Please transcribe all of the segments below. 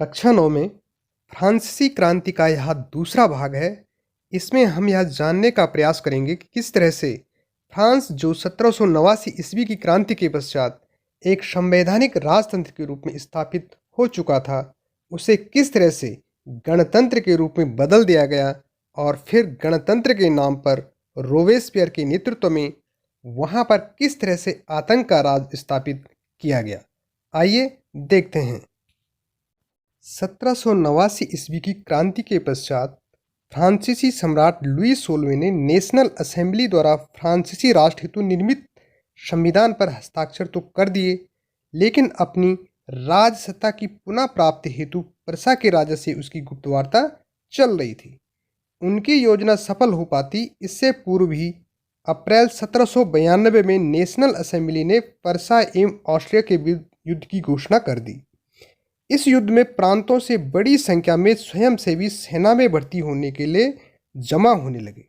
कक्षा 9 में फ्रांसीसी क्रांति का यह दूसरा भाग है। इसमें हम यह जानने का प्रयास करेंगे कि किस तरह से फ्रांस जो 1789 ईस्वी की क्रांति के पश्चात एक संवैधानिक राजतंत्र के रूप में स्थापित हो चुका था, उसे किस तरह से गणतंत्र के रूप में बदल दिया गया और फिर गणतंत्र के नाम पर रोबेस्पियर के नेतृत्व में वहाँ पर किस तरह से आतंक का राज स्थापित किया गया। आइए देखते हैं। 1789 ईस्वी की क्रांति के पश्चात फ्रांसीसी सम्राट लुई 16वें ने नेशनल असेंबली द्वारा फ्रांसीसी राष्ट्र हेतु निर्मित संविधान पर हस्ताक्षर तो कर दिए, लेकिन अपनी राजसत्ता की पुनः प्राप्ति हेतु प्रसा के राजा से उसकी गुप्तवार्ता चल रही थी। उनकी योजना सफल हो पाती इससे पूर्व ही अप्रैल 1792 में नेशनल असेंबली ने प्रसा एवं ऑस्ट्रिया के विरुद्ध युद्ध की घोषणा कर दी। इस युद्ध में प्रांतों से बड़ी संख्या में स्वयंसेवी सेना में भर्ती होने के लिए जमा होने लगे।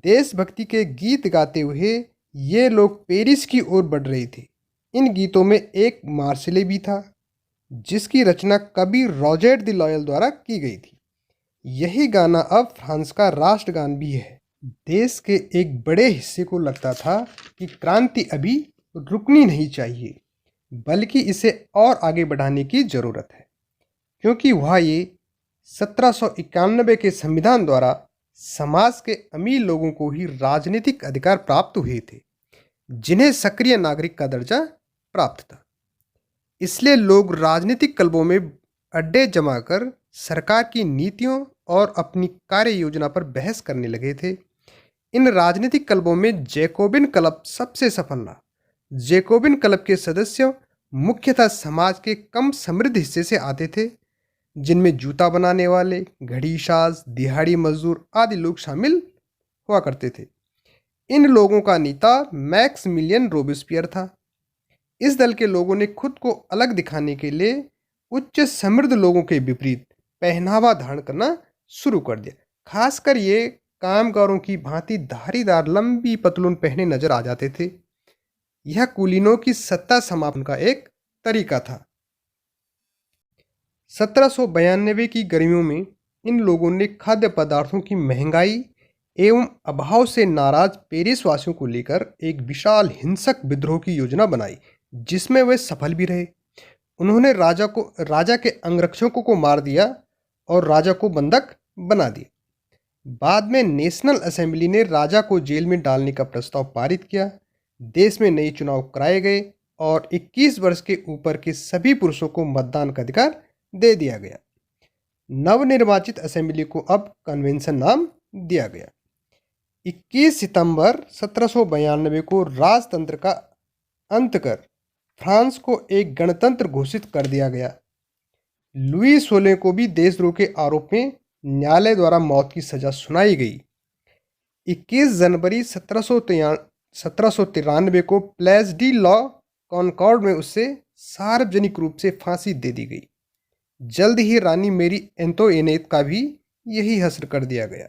देशभक्ति के गीत गाते हुए ये लोग पेरिस की ओर बढ़ रहे थे। इन गीतों में एक मार्शले भी था, जिसकी रचना कवि रॉजेट द लॉयल द्वारा की गई थी। यही गाना अब फ्रांस का राष्ट्रगान भी है। देश के एक बड़े हिस्से को लगता था कि क्रांति अभी रुकनी नहीं चाहिए, बल्कि इसे और आगे बढ़ाने की जरूरत है, क्योंकि वह ये 1791 के संविधान द्वारा समाज के अमीर लोगों को ही राजनीतिक अधिकार प्राप्त हुए थे, जिन्हें सक्रिय नागरिक का दर्जा प्राप्त था। इसलिए लोग राजनीतिक क्लबों में अड्डे जमाकर सरकार की नीतियों और अपनी कार्य योजना पर बहस करने लगे थे। इन राजनीतिक क्लबों में जैकोबिन क्लब सबसे सफल रहा। जैकोबिन क्लब के सदस्य मुख्यतः समाज के कम समृद्ध हिस्से से आते थे, जिनमें जूता बनाने वाले, घड़ीसाज, दिहाड़ी मजदूर आदि लोग शामिल हुआ करते थे। इन लोगों का नेता मैक्समिलियन रोबेस्पियर था। इस दल के लोगों ने खुद को अलग दिखाने के लिए उच्च समृद्ध लोगों के विपरीत पहनावा धारण करना शुरू कर दिया। खासकर ये कामगारों की भांति धारीदार लंबी पतलून पहने नजर आ जाते थे। यह कुलीनों की सत्ता समापन का एक तरीका था। 1792 की गर्मियों में इन लोगों ने खाद्य पदार्थों की महंगाई एवं अभाव से नाराज पेरिस वासियों को लेकर एक विशाल हिंसक विद्रोह की योजना बनाई, जिसमें वे सफल भी रहे। उन्होंने राजा के अंगरक्षकों को मार दिया और राजा को बंधक बना दिया। बाद में नेशनल असेंबली ने राजा को जेल में डालने का प्रस्ताव पारित किया। देश में नए चुनाव कराए गए और 21 वर्ष के ऊपर के सभी पुरुषों को मतदान का अधिकार दे दिया गया। नवनिर्वाचित असेंबली को अब कन्वेंशन नाम दिया गया। 21 सितंबर 1792 को राजतंत्र का अंत कर फ्रांस को एक गणतंत्र घोषित कर दिया गया। लुई 16 को भी देशद्रोह के आरोप में न्यायालय द्वारा मौत की सजा सुनाई गई। 21 जनवरी 1793 को प्लेस डी लॉ कॉनकॉर्ड में उससे सार्वजनिक रूप से फांसी दे दी गई। जल्द ही रानी मेरी एंतोइनेट का भी यही हश्र कर दिया गया।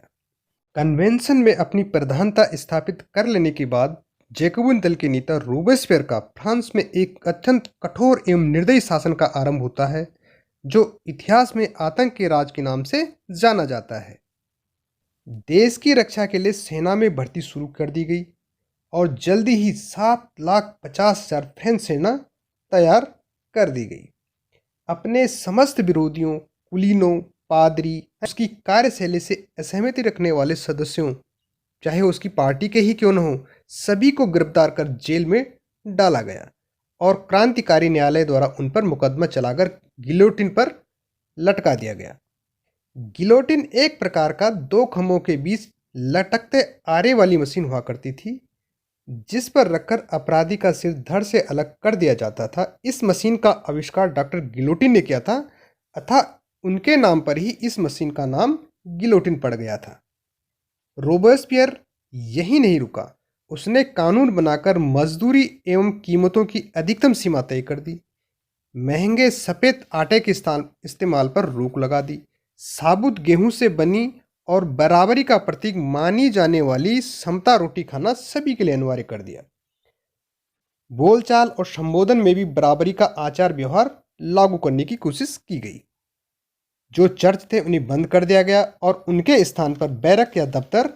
कन्वेंशन में अपनी प्रधानता स्थापित कर लेने के बाद जैकोबिन दल के नेता रोबेस्पियर का फ्रांस में एक अत्यंत कठोर एवं निर्दयी शासन का आरंभ होता है, जो इतिहास में आतंक के राज के नाम से जाना जाता है। देश की रक्षा के लिए सेना में भर्ती शुरू कर दी गई और जल्दी ही 7,50,000 फ्रेंच सेना तैयार कर दी गई। अपने समस्त विरोधियों, कुलीनों, पादरी, उसकी कार्यशैली से असहमति रखने वाले सदस्यों, चाहे उसकी पार्टी के ही क्यों न हो, सभी को गिरफ्तार कर जेल में डाला गया और क्रांतिकारी न्यायालय द्वारा उन पर मुकदमा चलाकर गिलोटिन पर लटका दिया गया। गिलोटिन एक प्रकार का 2 खंभों के बीच लटकते आरे वाली मशीन हुआ करती थी, जिस पर रखकर अपराधी का सिर धड़ से अलग कर दिया जाता था। इस मशीन का आविष्कार डॉक्टर गिलोटिन ने किया था, अतः उनके नाम पर ही इस मशीन का नाम गिलोटिन पड़ गया था। रोबेस्पियर यही नहीं रुका, उसने कानून बनाकर मजदूरी एवं कीमतों की अधिकतम सीमा तय कर दी। महंगे सफ़ेद आटे के इस्तेमाल पर रोक लगा दी। साबुत गेहूं से बनी और बराबरी का प्रतीक मानी जाने वाली समता रोटी खाना सभी के लिए अनिवार्य कर दिया। बोलचाल और संबोधन में भी बराबरी का आचार व्यवहार लागू करने की कोशिश की गई। जो चर्च थे उन्हें बंद कर दिया गया और उनके स्थान पर बैरक या दफ्तर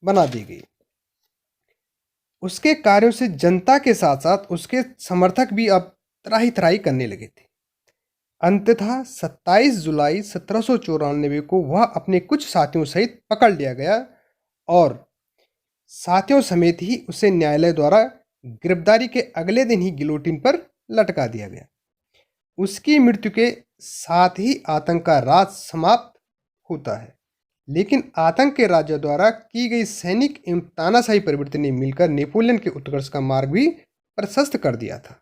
बना दी गई। उसके कार्यों से जनता के साथ साथ उसके समर्थक भी अब त्राही त्राही करने लगे थे। अंततः 27 जुलाई 1794 को वह अपने कुछ साथियों सहित पकड़ लिया गया और साथियों समेत ही उसे न्यायालय द्वारा गिरफ्तारी के अगले दिन ही गिलोटिन पर लटका दिया गया। उसकी मृत्यु के साथ ही आतंक का राज समाप्त होता है, लेकिन आतंक के राज्य द्वारा की गई सैनिक एवं तानाशाही परिवर्तन ने मिलकर नेपोलियन के उत्कर्ष का मार्ग भी प्रशस्त कर दिया था।